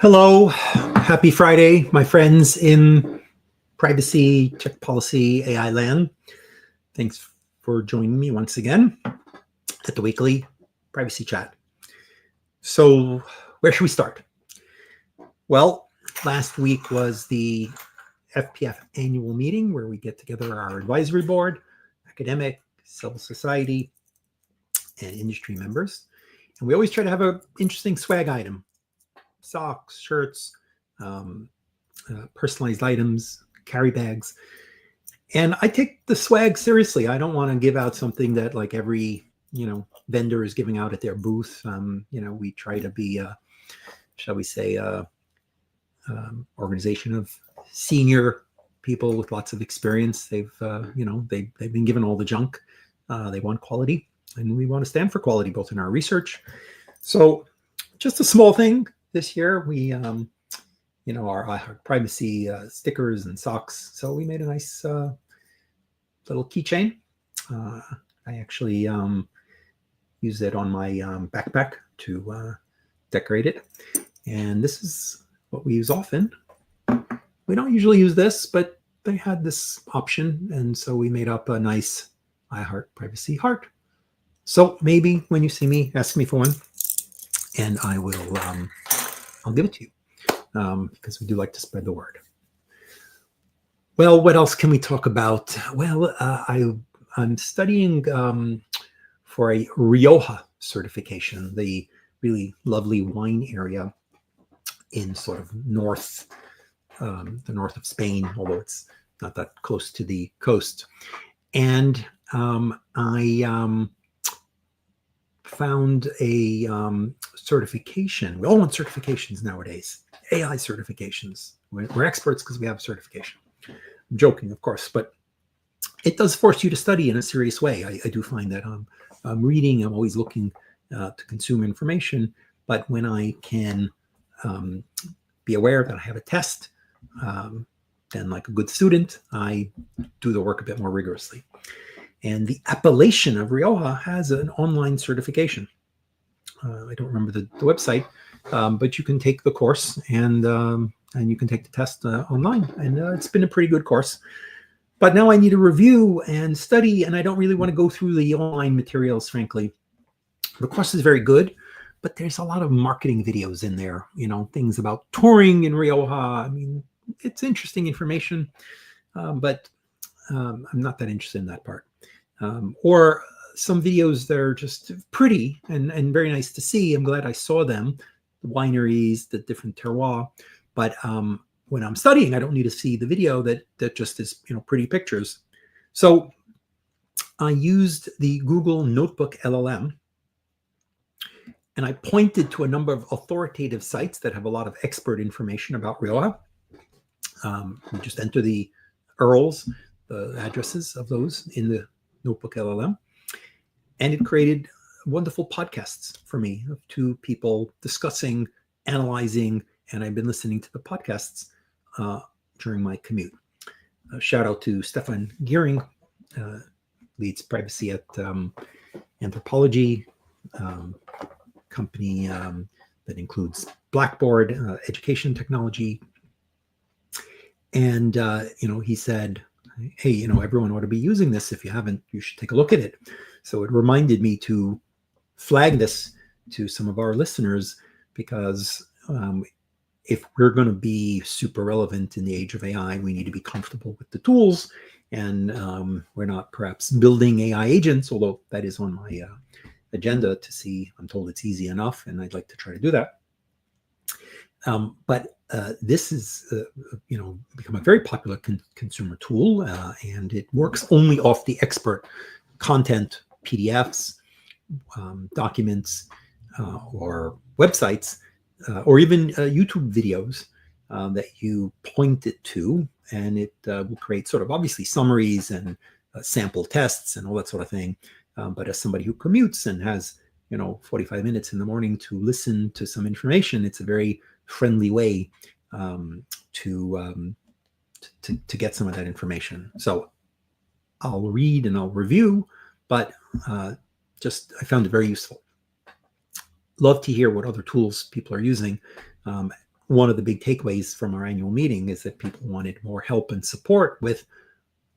Hello, happy Friday, my friends in privacy, tech policy, AI land. Thanks for joining me once again at the weekly privacy chat. So where should we start? Well, last week was the FPF annual meeting where we get together our advisory board, academic, civil society, and industry members. And we always try to have an interesting swag item. Socks, shirts, personalized items, carry bags. And I take the swag seriously. I don't want to give out something that like every, vendor is giving out at their booth. We try to be, shall we say, organization of senior people with lots of experience. They've been given all the junk. They want quality, and we want to stand for quality, both in our research. So just a small thing. This year, we, our privacy stickers and socks. So we made a nice little keychain. I actually used it on my backpack to decorate it. And this is what we use often. We don't usually use this, but they had this option. And so we made up a nice I Heart Privacy heart. So maybe when you see me, ask me for one. And I will, I'll give it to you because we do like to spread the word. Well, what else can we talk about? Well, I'm studying for a Rioja certification, the really lovely wine area in sort of the north of Spain, although it's not that close to the coast. And I found a certification. We all want certifications nowadays, AI certifications. We're experts because we have certification. I'm joking, of course, but it does force you to study in a serious way. I do find that I'm reading, I'm always looking to consume information, but when I can be aware that I have a test, then like a good student, I do the work a bit more rigorously. And the appellation of Rioja has an online certification. I don't remember the website, but you can take the course and you can take the test online. And it's been a pretty good course. But now I need to review and study, and I don't really want to go through the online materials, frankly. The course is very good, but there's a lot of marketing videos in there, things about touring in Rioja. I mean, it's interesting information, but I'm not that interested in that part. Or some videos that are just pretty and very nice to see. I'm glad I saw them, the wineries, the different terroir. But when I'm studying, I don't need to see the video that just is, pretty pictures. So I used the Google Notebook LLM, and I pointed to a number of authoritative sites that have a lot of expert information about Rioja. We just enter the URLs, the addresses of those in the Notebook LLM, and it created wonderful podcasts for me of two people discussing, analyzing, and I've been listening to the podcasts during my commute. Shout out to Stefan Geering, leads privacy at Anthropology, company that includes Blackboard, education technology. And, he said, hey, everyone ought to be using this. If you haven't, you should take a look at it. So it reminded me to flag this to some of our listeners, because if we're going to be super relevant in the age of AI, we need to be comfortable with the tools. And we're not perhaps building AI agents, although that is on my agenda to see. I'm told it's easy enough, and I'd like to try to do that. But this is, become a very popular consumer tool, and it works only off the expert content, PDFs, documents, or websites, or even YouTube videos that you point it to, and it will create sort of obviously summaries and sample tests and all that sort of thing. But as somebody who commutes and has, 45 minutes in the morning to listen to some information, it's a very friendly way to get some of that information. So I'll read and I'll review, but I found it very useful. Love to hear what other tools people are using. one of the big takeaways from our annual meeting is that people wanted more help and support with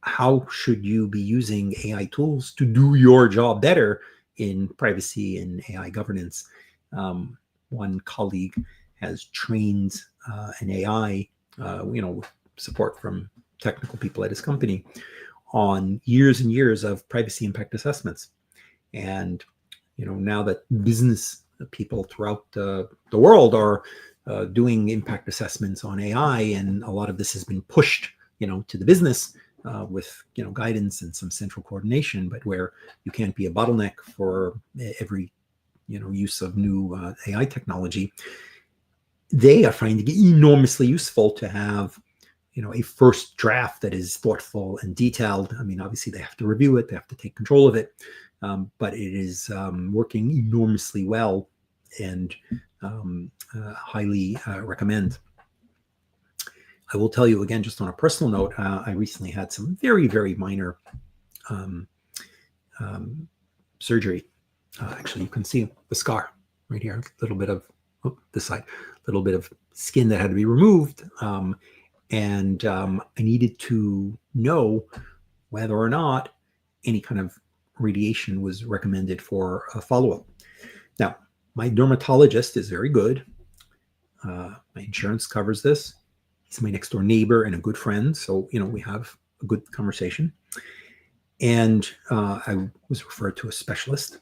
how should you be using AI tools to do your job better in privacy and AI governance. One colleague has trained an AI, with support from technical people at his company, on years and years of privacy impact assessments. And now that business people throughout the world are doing impact assessments on AI, and a lot of this has been pushed, to the business with guidance and some central coordination, but where you can't be a bottleneck for every use of new AI technology. They are finding it enormously useful to have a first draft that is thoughtful and detailed. I mean, obviously they have to review it, they have to take control of it, but it is working enormously well, and highly recommend. I will tell you again, just on a personal note, I recently had some very, very minor surgery. Actually, you can see the scar right here, a little bit of this side, a little bit of skin that had to be removed. And I needed to know whether or not any kind of radiation was recommended for a follow-up. Now, my dermatologist is very good. My insurance covers this. He's my next door neighbor and a good friend. So, we have a good conversation. And I was referred to a specialist.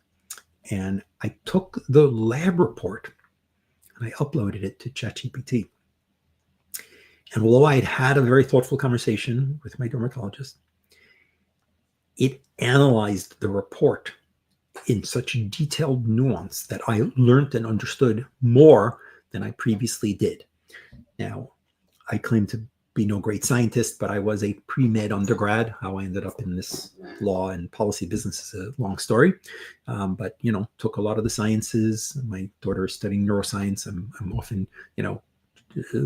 And I took the lab report and I uploaded it to ChatGPT. And although I had had a very thoughtful conversation with my dermatologist, it analyzed the report in such detailed nuance that I learned and understood more than I previously did. Now, I claim to be no great scientist, but I was a pre-med undergrad. How I ended up in this law and policy business is a long story. But, took a lot of the sciences. My daughter is studying neuroscience. I'm often,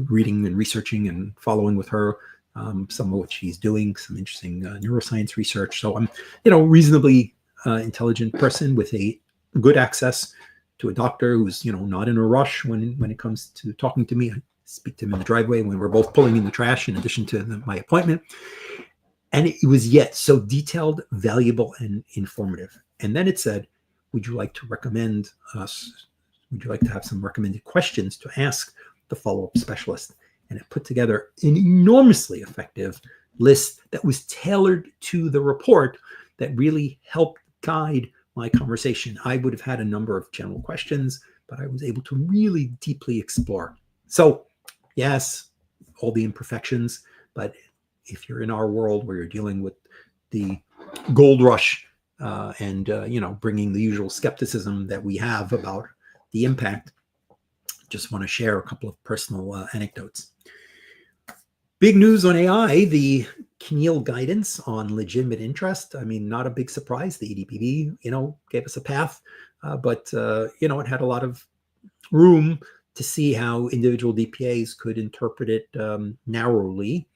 reading and researching and following with her some of what she's doing, some interesting neuroscience research. So I'm, reasonably intelligent person with a good access to a doctor who's, not in a rush when it comes to talking to me. I speak to him in the driveway when we're both pulling in the trash in addition to my appointment. And it was yet so detailed, valuable, and informative. And then it said, would you like to recommend us? Would you like to have some recommended questions to ask the follow-up specialist? And it put together an enormously effective list that was tailored to the report that really helped guide my conversation. I would have had a number of general questions, but I was able to really deeply explore. So yes, all the imperfections, but if you're in our world where you're dealing with the gold rush and bringing the usual skepticism that we have about the impact, just want to share a couple of personal anecdotes. Big news on AI, the CNIL guidance on legitimate interest. I mean, not a big surprise. The EDPB, gave us a path, but it had a lot of room to see how individual DPAs could interpret it narrowly.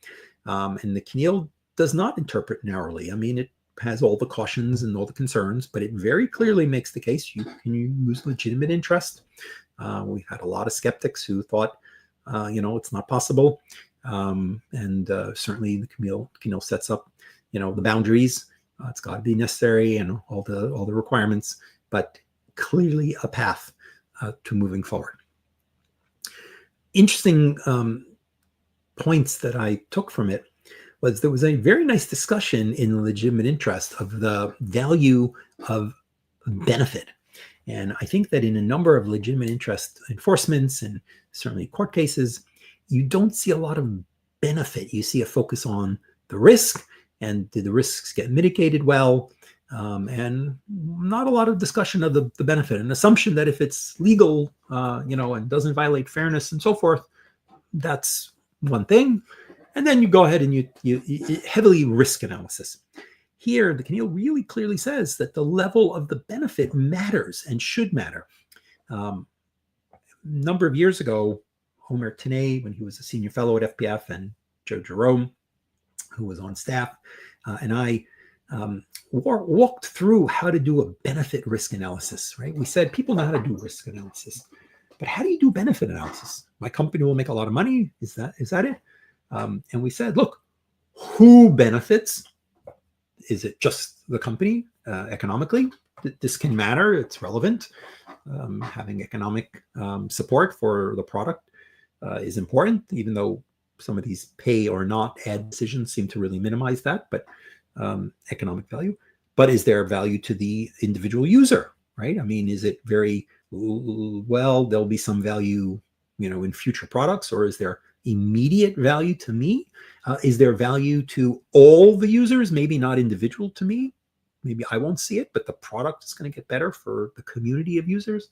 And the CNIL does not interpret narrowly. I mean, it has all the cautions and all the concerns, but it very clearly makes the case you can use legitimate interest. We've had a lot of skeptics who thought, it's not possible. And certainly the CNIL sets up, the boundaries. It's got to be necessary and all the requirements, but clearly a path to moving forward. Interesting points that I took from it was there was a very nice discussion in legitimate interest of the value of benefit. And I think that in a number of legitimate interest enforcements and certainly court cases, you don't see a lot of benefit. You see a focus on the risk and did the risks get mitigated well, and not a lot of discussion of the benefit. An assumption that if it's legal, and doesn't violate fairness and so forth, that's one thing. And then you go ahead and you heavily risk analysis. Here, the CNIL really clearly says that the level of the benefit matters and should matter. A number of years ago, Omer Tanay, when he was a senior fellow at FPF, and Joe Jerome, who was on staff, and I walked through how to do a benefit risk analysis, right? We said people know how to do risk analysis. but how do you do benefit analysis? My company will make a lot of money. Is that it? And we said, look, who benefits? Is it just the company economically? This can matter. It's relevant. Having economic support for the product is important, even though some of these pay or not ad decisions seem to really minimize that, but economic value. But is there value to the individual user, right? I mean, is it very, well, there'll be some value, in future products, or is there immediate value to me? Is there value to all the users? Maybe not individual to me. Maybe I won't see it, but the product is going to get better for the community of users.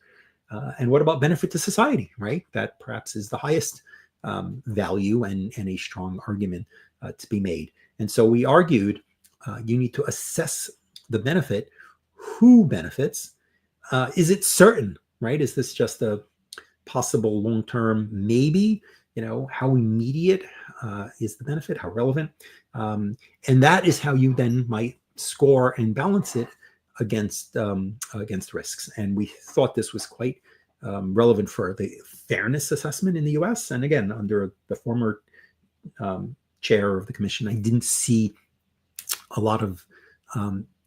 And what about benefit to society, right? That perhaps is the highest value and a strong argument to be made. And so we argued you need to assess the benefit. Who benefits? Is it certain, right? Is this just a possible long-term maybe? How immediate is the benefit? How relevant? And that is how you then might score and balance it against risks. And we thought this was quite relevant for the fairness assessment in the US. And again, under the former chair of the commission, I didn't see a lot of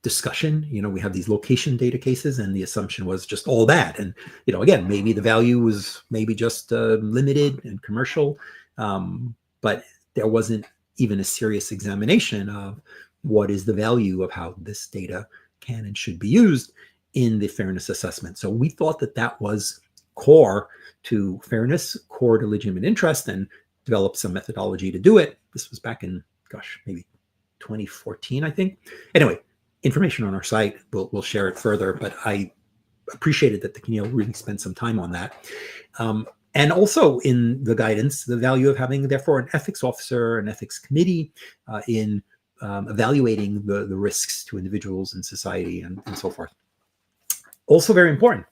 discussion. We have these location data cases, and the assumption was just all that. And, again, maybe the value was maybe just limited and commercial, but there wasn't even a serious examination of what is the value of how this data can and should be used in the fairness assessment. So we thought that that was core to fairness, core to legitimate interest, and developed some methodology to do it. This was back in, maybe 2014, I think. Anyway, information on our site. We'll share it further, but I appreciated that the CNIL really spent some time on that. And also in the guidance, the value of having, therefore, an ethics officer, an ethics committee in evaluating the risks to individuals and society and so forth. Also very important.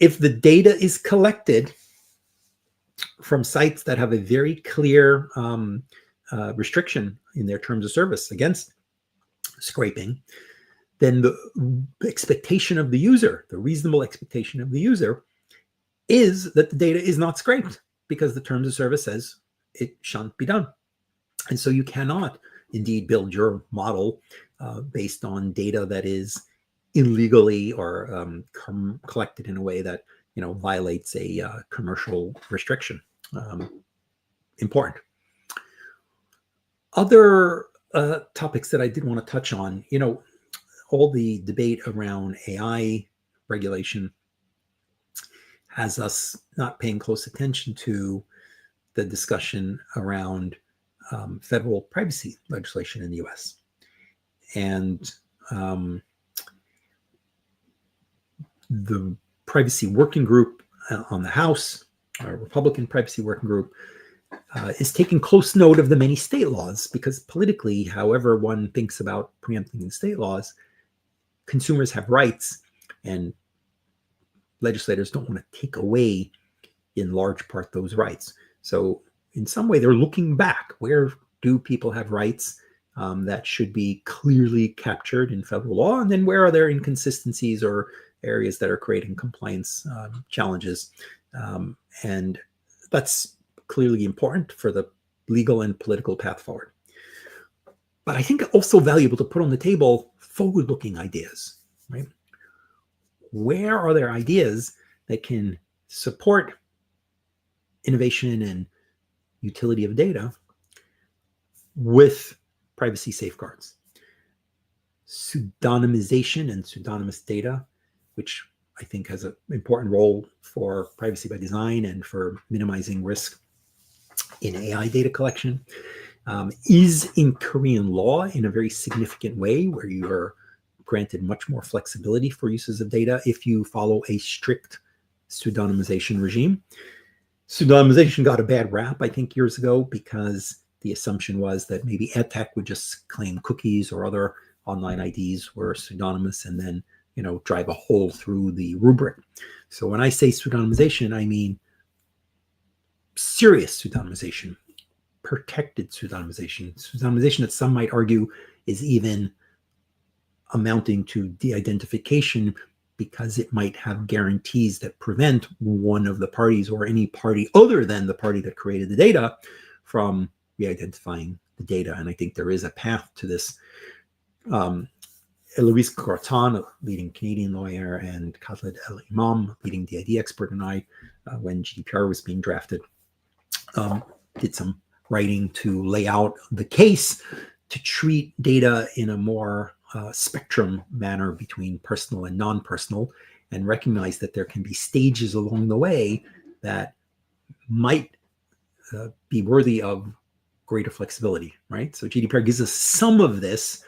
If the data is collected from sites that have a very clear restriction in their terms of service against scraping, then the expectation of the user, the reasonable expectation of the user, is that the data is not scraped because the terms of service says it shan't be done. And so you cannot indeed build your model based on data that is illegally or collected in a way that violates a commercial restriction. Important. Other topics that I did want to touch on, all the debate around AI regulation has us not paying close attention to the discussion around federal privacy legislation in the US. And the privacy working group on the House, our Republican privacy working group, is taking close note of the many state laws, because politically, however one thinks about preempting the state laws, consumers have rights, and legislators don't want to take away, in large part, those rights. So in some way, they're looking back. Where do people have rights that should be clearly captured in federal law? And then where are there inconsistencies or areas that are creating compliance challenges? And that's clearly important for the legal and political path forward. But I think also valuable to put on the table forward-looking ideas, right? Where are there ideas that can support innovation and utility of data with privacy safeguards? Pseudonymization and pseudonymous data, which I think has an important role for privacy by design and for minimizing risk in AI data collection, is in Korean law in a very significant way, where you are granted much more flexibility for uses of data if you follow a strict pseudonymization regime. Pseudonymization got a bad rap, I think, years ago, because the assumption was that maybe EdTech would just claim cookies or other online IDs were pseudonymous and then, drive a hole through the rubric. So when I say pseudonymization, I mean serious pseudonymization, protected pseudonymization that some might argue is even amounting to de-identification because it might have guarantees that prevent one of the parties or any party other than the party that created the data from re-identifying the data. And I think there is a path to this. Louise Corton, a leading Canadian lawyer, and Khaled El Imam, leading DID expert, and I, when GDPR was being drafted, did some writing to lay out the case to treat data in a more spectrum manner between personal and non-personal, and recognize that there can be stages along the way that might be worthy of greater flexibility, right? So GDPR gives us some of this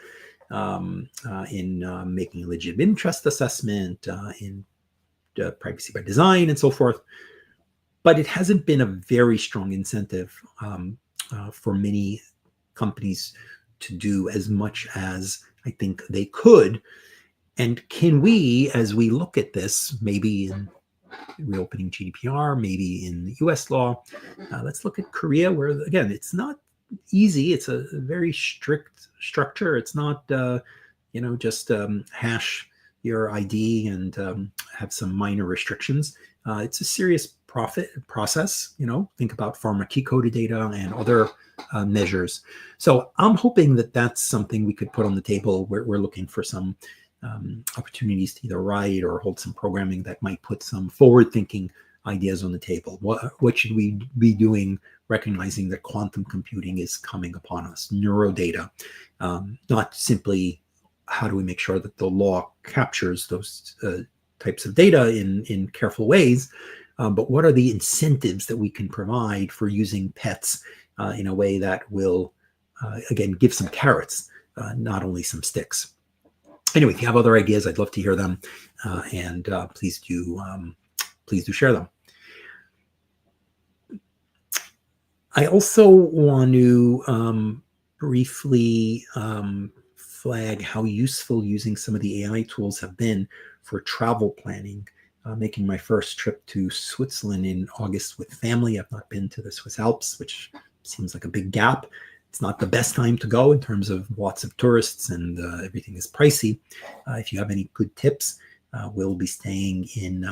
in making a legitimate interest assessment, in privacy by design, and so forth. But it hasn't been a very strong incentive for many companies to do as much as I think they could. And can we, as we look at this, maybe in reopening GDPR, maybe in the US law, let's look at Korea, where, again, it's not easy. It's a very strict structure. It's not, just hash your ID and have some minor restrictions. It's a serious process. Think about pharmaceutical data and other measures. So I'm hoping that that's something we could put on the table. We're looking for some opportunities to either write or hold some programming that might put some forward-thinking ideas on the table. What should we be doing, recognizing that quantum computing is coming upon us, neurodata, not simply how do we make sure that the law captures those types of data in careful ways, but what are the incentives that we can provide for using pets in a way that will, again, give some carrots, not only some sticks. Anyway, if you have other ideas, I'd love to hear them, and please do share them. I also want to briefly flag how useful using some of the AI tools have been for travel planning. Making my first trip to Switzerland in August with family. I've not been to the Swiss Alps, which seems like a big gap. It's not the best time to go in terms of lots of tourists, and everything is pricey. If you have any good tips, we'll be staying in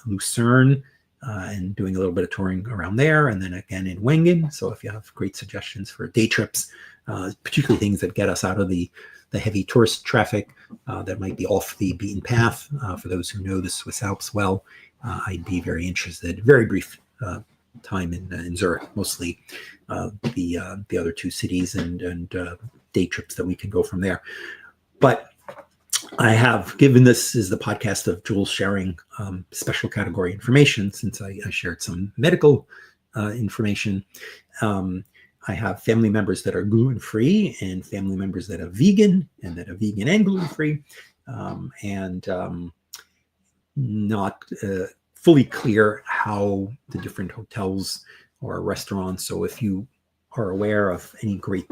Lucerne and doing a little bit of touring around there, and then again in Wengen. So if you have great suggestions for day trips, particularly things that get us out of the heavy tourist traffic that might be off the beaten path, for those who know the Swiss Alps well, I'd be very interested. Very brief time in Zurich, mostly the other two cities and day trips that we can go from there. But I have, given this is the podcast of Jules sharing special category information, since I shared some medical information. I have family members that are gluten-free and family members that are vegan and gluten-free, and not fully clear how the different hotels or restaurants. So if you are aware of any great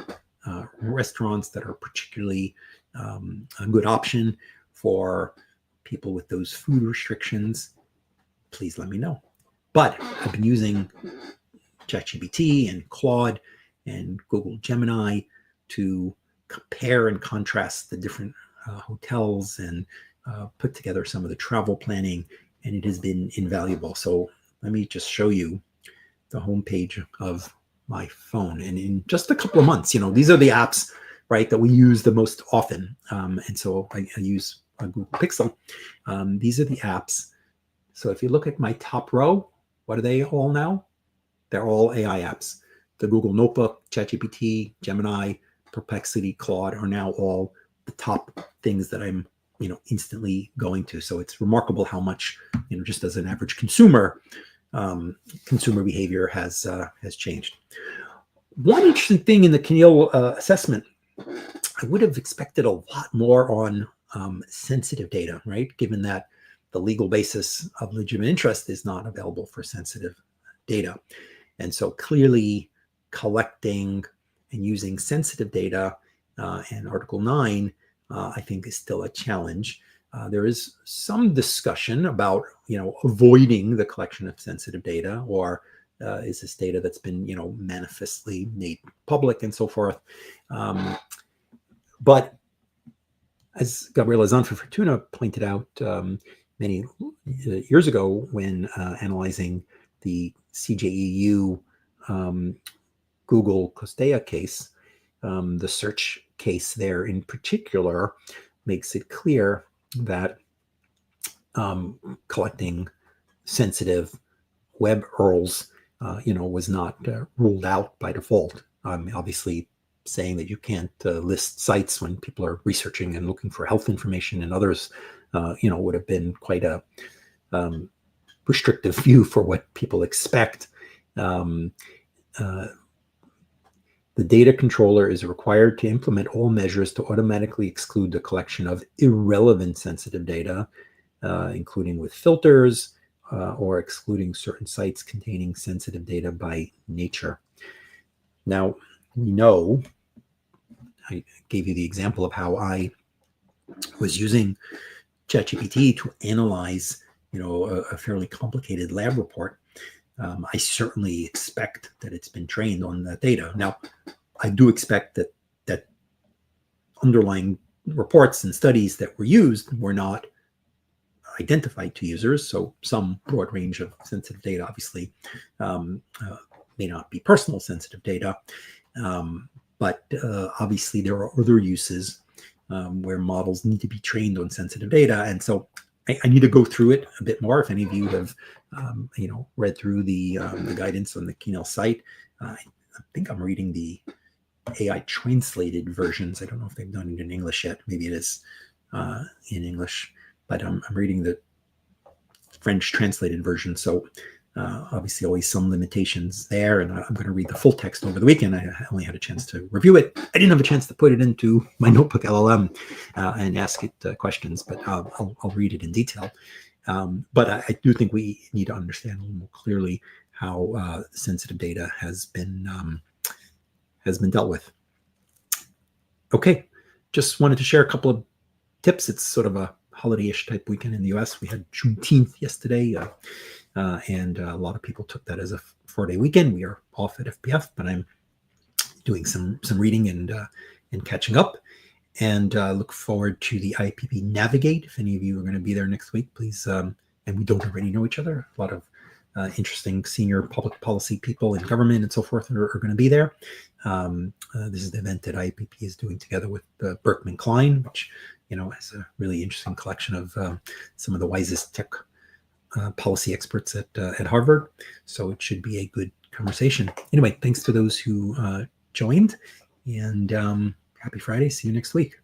restaurants that are particularly a good option for people with those food restrictions, please let me know. But I've been using ChatGPT and Claude and Google Gemini to compare and contrast the different hotels and put together some of the travel planning, and it has been invaluable. So let me just show you the homepage of my phone. And in just a couple of months, these are the apps, right, that we use the most often. And so I use a Google Pixel. These are the apps. So if you look at my top row, what are they all now? They're all AI apps. The Google Notebook, ChatGPT, Gemini, Perplexity, Claude are now all the top things that I'm, instantly going to. So it's remarkable how much, just as an average consumer, consumer behavior has changed. One interesting thing in the Keneal assessment, I would have expected a lot more on sensitive data, right? Given that the legal basis of legitimate interest is not available for sensitive data. And so clearly collecting and using sensitive data and Article 9, I think is still a challenge. There is some discussion about, avoiding the collection of sensitive data, or is this data that's been, manifestly made public and so forth. But as Gabriela Zanfa-Fortuna pointed out, many years ago when analyzing the CJEU Google Costea case. The search case there in particular makes it clear that collecting sensitive web URLs, was not ruled out by default. Obviously, saying that you can't list sites when people are researching and looking for health information and others, would have been quite a restrictive view for what people expect. The data controller is required to implement all measures to automatically exclude the collection of irrelevant sensitive data, including with filters or excluding certain sites containing sensitive data by nature. Now, we know, I gave you the example of how I was using ChatGPT to analyze, a fairly complicated lab report. I certainly expect that it's been trained on that data. Now, I do expect that underlying reports and studies that were used were not identified to users. So some broad range of sensitive data, obviously, may not be personal sensitive data. But obviously, there are other uses where models need to be trained on sensitive data. And so I need to go through it a bit more. If any of you have, read through the guidance on the Keynote site, I think I'm reading the AI translated versions. I don't know if they've done it in English yet. Maybe it is in English, but I'm reading the French translated version. So obviously always some limitations there, and I'm going to read the full text over the weekend. I only had a chance to review it. I didn't have a chance to put it into my notebook LLM and ask it questions, but I'll read it in detail. But I do think we need to understand a little more clearly how sensitive data has been dealt with. Okay, just wanted to share a couple of tips. It's sort of a holiday-ish type weekend in the US. We had Juneteenth yesterday, and a lot of people took that as a 4-day weekend. We are off at FPF, but I'm doing some reading and catching up, and look forward to the IPP Navigate. If any of you are going to be there next week, please, and we don't already know each other, a lot of interesting senior public policy people in government and so forth are going to be there. This is the event that IPP is doing together with Berkman Klein, which has a really interesting collection of some of the wisest tech policy experts at Harvard. So it should be a good conversation. Anyway, thanks to those who joined, and happy Friday. See you next week.